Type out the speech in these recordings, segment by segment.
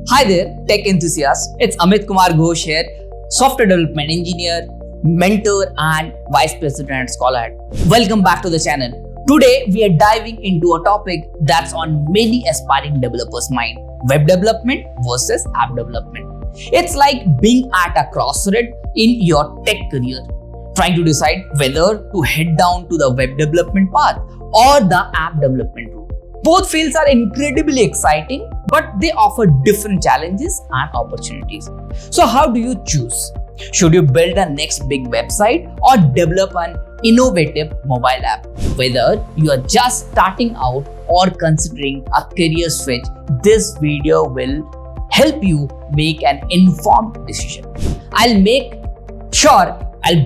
Hi there, tech enthusiasts. It's Amit Kumar Ghosh here, software development engineer, mentor, and vice president at Scholarhead. Welcome back to the channel. Today, we are diving into a topic that's on many aspiring developers' mind: web development versus app development. It's like being at a crossroad in your tech career, trying to decide whether to head down to the web development path or the app development route. Both fields are incredibly exciting, but they offer different challenges and opportunities. So how do you choose? Should you build the next big website or develop an innovative mobile app? Whether you are just starting out or considering a career switch, this video will help you make an informed decision. I'll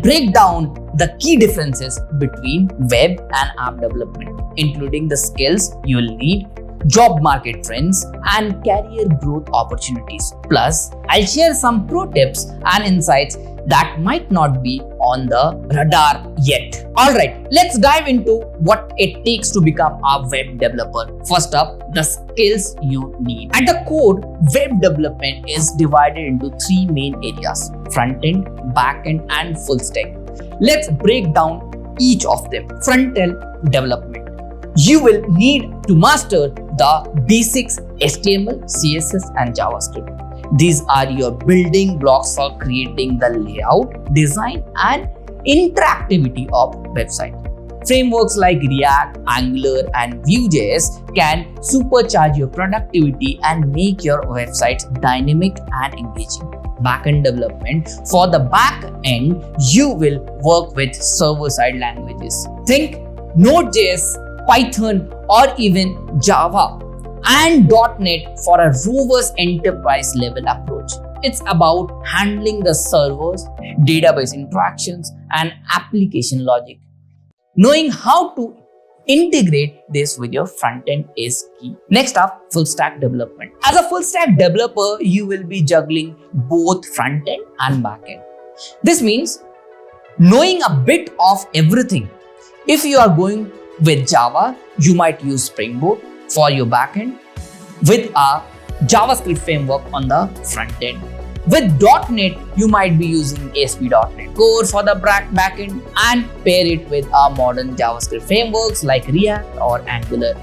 break down the key differences between web and app development, including the skills you'll need, job market trends, and career growth opportunities. Plus, I'll share some pro tips and insights that might not be on the radar yet. Alright, let's dive into what it takes to become a web developer. First up, the skills you need. At the core, web development is divided into three main areas: front-end, back-end, and full stack. Let's break down each of them. Front-end development. You will need to master the basics: HTML, CSS, and JavaScript. These are your building blocks for creating the layout, design, and interactivity of website. Frameworks like React, Angular, and Vue.js can supercharge your productivity and make your websites dynamic and engaging. Backend development. For the back end, you will work with server-side languages. Think Node.js, Python, or even Java, and .NET for a robust enterprise level approach. It's about handling the servers, database interactions, and application logic. Knowing how to integrate this with your front end is key. Next up, full stack development. As a full stack developer, you will be juggling both front end and back end. This means knowing a bit of everything. If you are going with Java, you might use Spring Boot for your backend with a JavaScript framework on the front end. With .NET, you might be using ASP.NET Core for the backend and pair it with a modern JavaScript frameworks like React or Angular.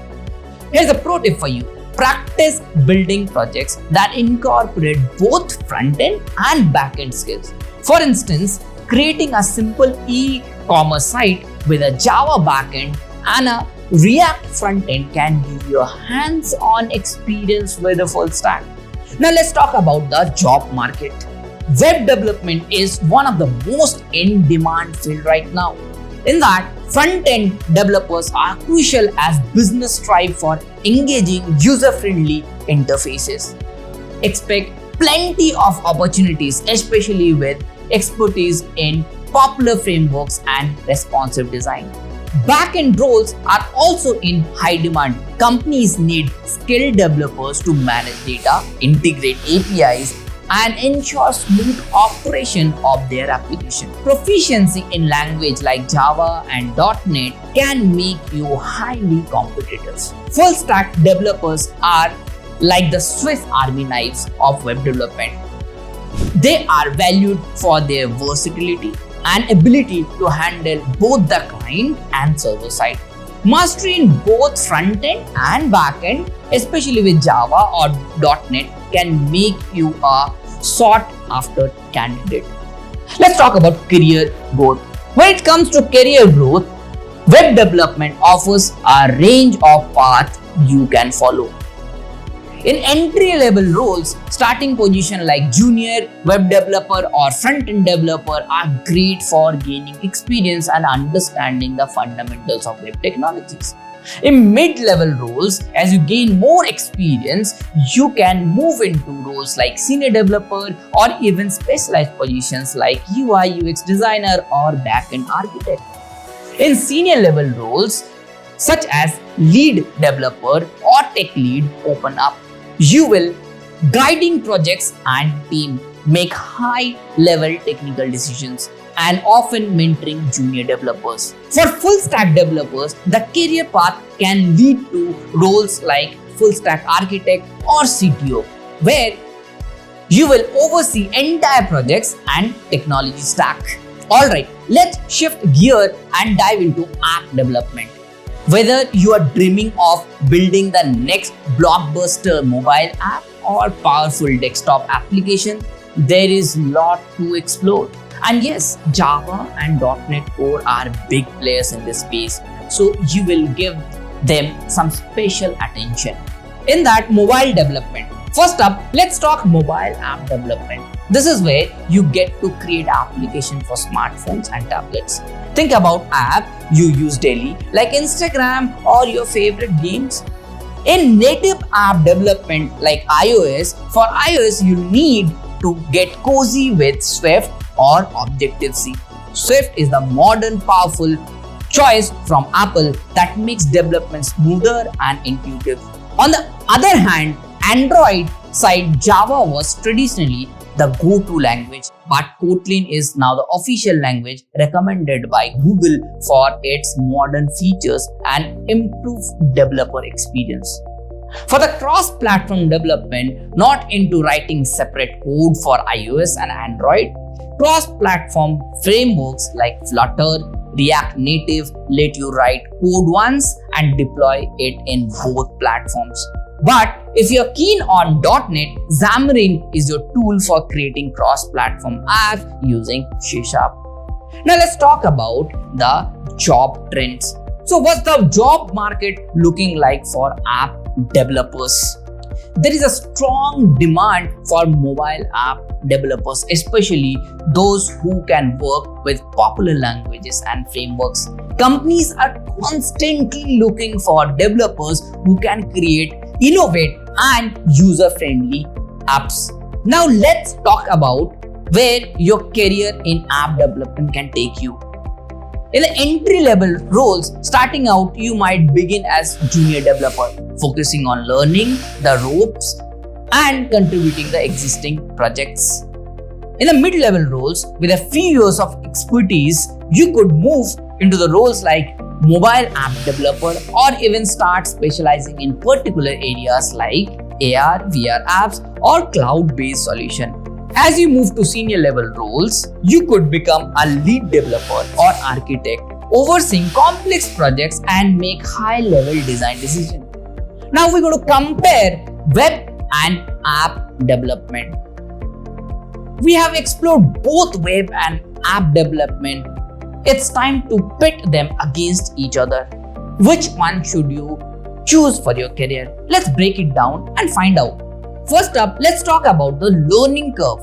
Here's a pro tip for you. Practice building projects that incorporate both front-end and back-end skills. For instance, creating a simple e-commerce site with a Java backend and a React front-end can give you a hands-on experience with a full stack. Now let's talk about the job market. Web development is one of the most in-demand field right now. In that, front-end developers are crucial as business strive for engaging user-friendly interfaces. Expect plenty of opportunities, especially with expertise in popular frameworks and responsive design. Back-end roles are also in high demand. Companies need skilled developers to manage data, integrate APIs, and ensure smooth operation of their application. Proficiency in language like Java and .NET can make you highly competitive. Full stack developers are like the Swiss Army knives of web development. They are valued for their versatility and ability to handle both the client and server side. Mastery in both front-end and back-end, especially with Java or .NET, can make you a sought-after candidate. Let's talk about career growth. When it comes to career growth, web development offers a range of paths you can follow. In entry-level roles, starting positions like junior web developer or front-end developer are great for gaining experience and understanding the fundamentals of web technologies. In mid-level roles, as you gain more experience, you can move into roles like senior developer or even specialized positions like UI UX designer or back-end architect. In senior level roles, such as lead developer or tech lead, open up. You will guiding projects and team, make high-level technical decisions, and often mentoring junior developers. For full stack developers, the career path can lead to roles like full stack architect or CTO, where You will oversee entire projects and technology stack. Alright, let's shift gear and dive into app development. Whether you are dreaming of building the next blockbuster mobile app or powerful desktop application, there is a lot to explore. And yes, Java and .NET Core are big players in this space, so you will give them some special attention. In that, mobile development. First up, let's talk mobile app development. This is where you get to create applications for smartphones and tablets. Think about apps you use daily like Instagram or your favorite games. In native app development like iOS, for iOS you need to get cozy with Swift or Objective-C. Swift is the modern powerful choice from Apple that makes development smoother and intuitive. On the other hand, Android side Java was traditionally the go-to language, but Kotlin is now the official language recommended by Google for its modern features and improved developer experience. For the cross-platform development, not into writing separate code for iOS and Android, cross-platform frameworks like Flutter, React Native let you write code once and deploy it in both platforms. But if you're keen on .NET, Xamarin is your tool for creating cross-platform apps using C#. Now let's talk about the job trends. So what's the job market looking like for app developers? There is a strong demand for mobile app developers, especially those who can work with popular languages and frameworks. Companies are constantly looking for developers who can create, innovate, and user-friendly apps. Now let's talk about where your career in app development can take you. In the entry-level roles, starting out, you might begin as junior developer, focusing on learning the ropes and contributing the existing projects. In the mid-level roles, with a few years of expertise, you could move into the roles like mobile app developer or even start specializing in particular areas like AR, VR apps or cloud-based solution. As you move to senior level roles, you could become a lead developer or architect, overseeing complex projects and make high-level design decisions. Now we're going to compare web and app development. We have explored both web and app development. It's time to pit them against each other. Which one should you choose for your career? Let's break it down and find out. First up, let's talk about the learning curve.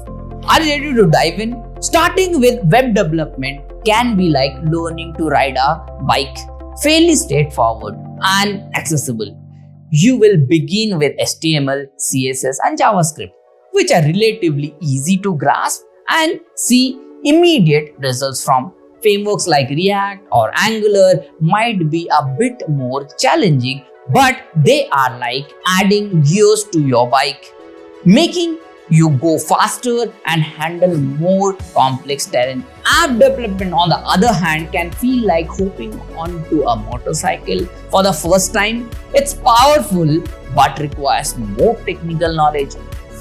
Are you ready to dive in? Starting with web development can be like learning to ride a bike. Fairly straightforward and accessible. You will begin with HTML, CSS and JavaScript, which are relatively easy to grasp and see immediate results from. Frameworks like React or Angular might be a bit more challenging, but they are like adding gears to your bike, making you go faster and handle more complex terrain. App development, on the other hand, can feel like hopping onto a motorcycle for the first time. It's powerful but requires more technical knowledge.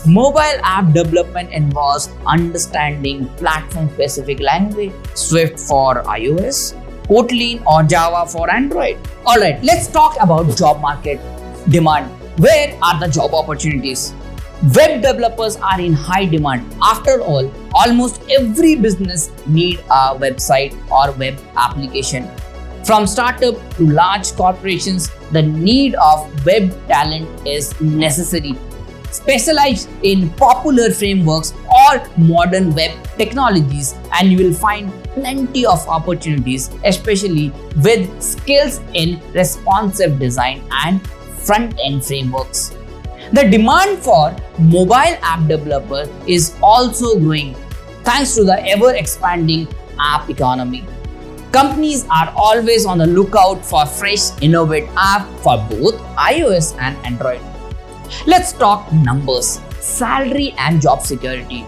Mobile app development involves understanding platform-specific language, Swift for iOS, Kotlin or Java for Android. Alright, let's talk about job market demand. Where are the job opportunities? Web developers are in high demand. After all, almost every business needs a website or web application. From startup to large corporations, the need of web talent is necessary. Specialize in popular frameworks or modern web technologies and you will find plenty of opportunities, especially with skills in responsive design and front-end frameworks. The demand for mobile app developer is also growing thanks to the ever-expanding app economy. Companies are always on the lookout for fresh, innovative apps for both iOS and Android. Let's talk numbers, salary and job security.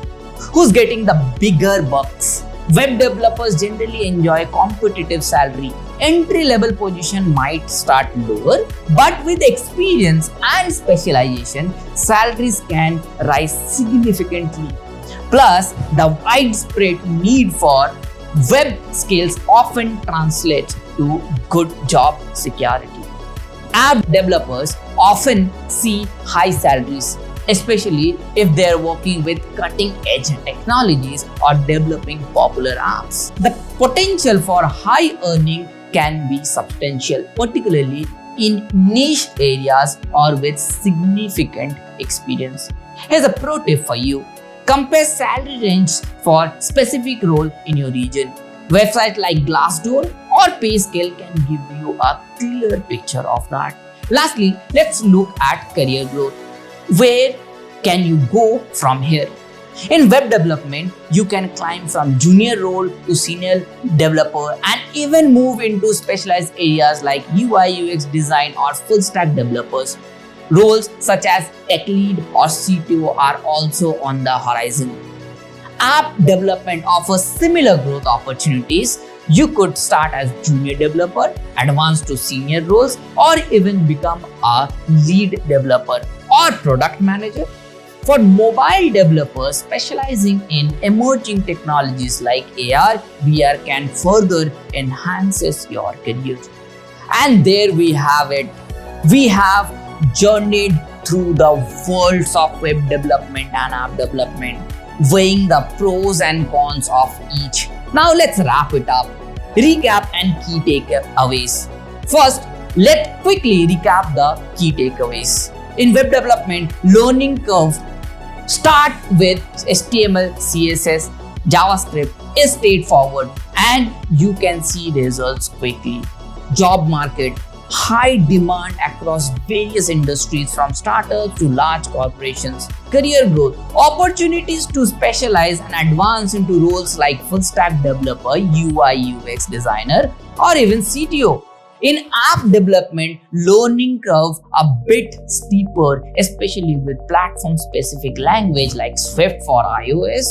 Who's getting the bigger bucks? Web developers generally enjoy competitive salary entry-level position might start lower, but with experience and specialization, salaries can rise significantly. Plus, the widespread need for web skills often translates to good job security. App developers often see high salaries, especially if they are working with cutting edge technologies or developing popular apps. The potential for high earning can be substantial, particularly in niche areas or with significant experience. Here's a pro tip for you. Compare salary range for specific role in your region. Websites like Glassdoor or PayScale can give you a clear picture of that. Lastly, let's look at career growth. Where can you go from here? In web development, you can climb from junior role to senior developer and even move into specialized areas like UI UX design or full stack developers. Roles such as tech lead or CTO are also on the horizon. App development offers similar growth opportunities. You could start as junior developer, advance to senior roles, or even become a lead developer or product manager. For mobile developers specializing in emerging technologies like AR, VR can further enhances your career. And there we have it. We have journeyed through the worlds of web development and app development, weighing the pros and cons of each. Now let's wrap it up. Recap and key takeaways. First, let's quickly recap the key takeaways. In web development, learning curve start with HTML, CSS, JavaScript is straightforward and you can see results quickly. Job market, high demand across various industries from startups to large corporations. Career growth, opportunities to specialize and advance into roles like full stack developer, UI UX designer, or even CTO. In app development, learning curve a bit steeper, especially with platform-specific language like Swift for iOS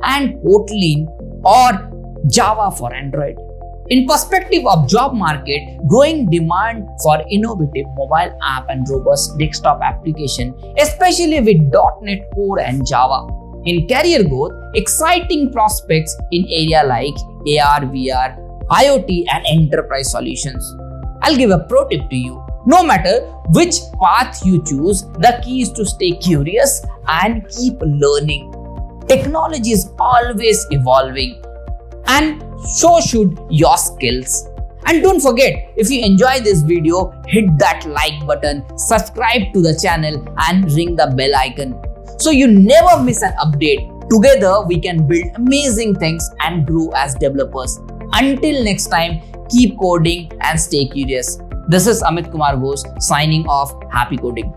and Kotlin or Java for Android. In perspective of job market, growing demand for innovative mobile app and robust desktop application, especially with .NET Core and Java. In career growth, exciting prospects in area like AR, VR, IoT and enterprise solutions. I'll give a pro tip to you. No matter which path you choose, the key is to stay curious and keep learning. Technology is always evolving, and so should your skills. And don't forget, if you enjoy this video, hit that like button, subscribe to the channel and ring the bell icon so you never miss an update. Together, we can build amazing things and grow as developers. Until next time, keep coding and stay curious. This is Amit Kumar Ghosh signing off. Happy coding.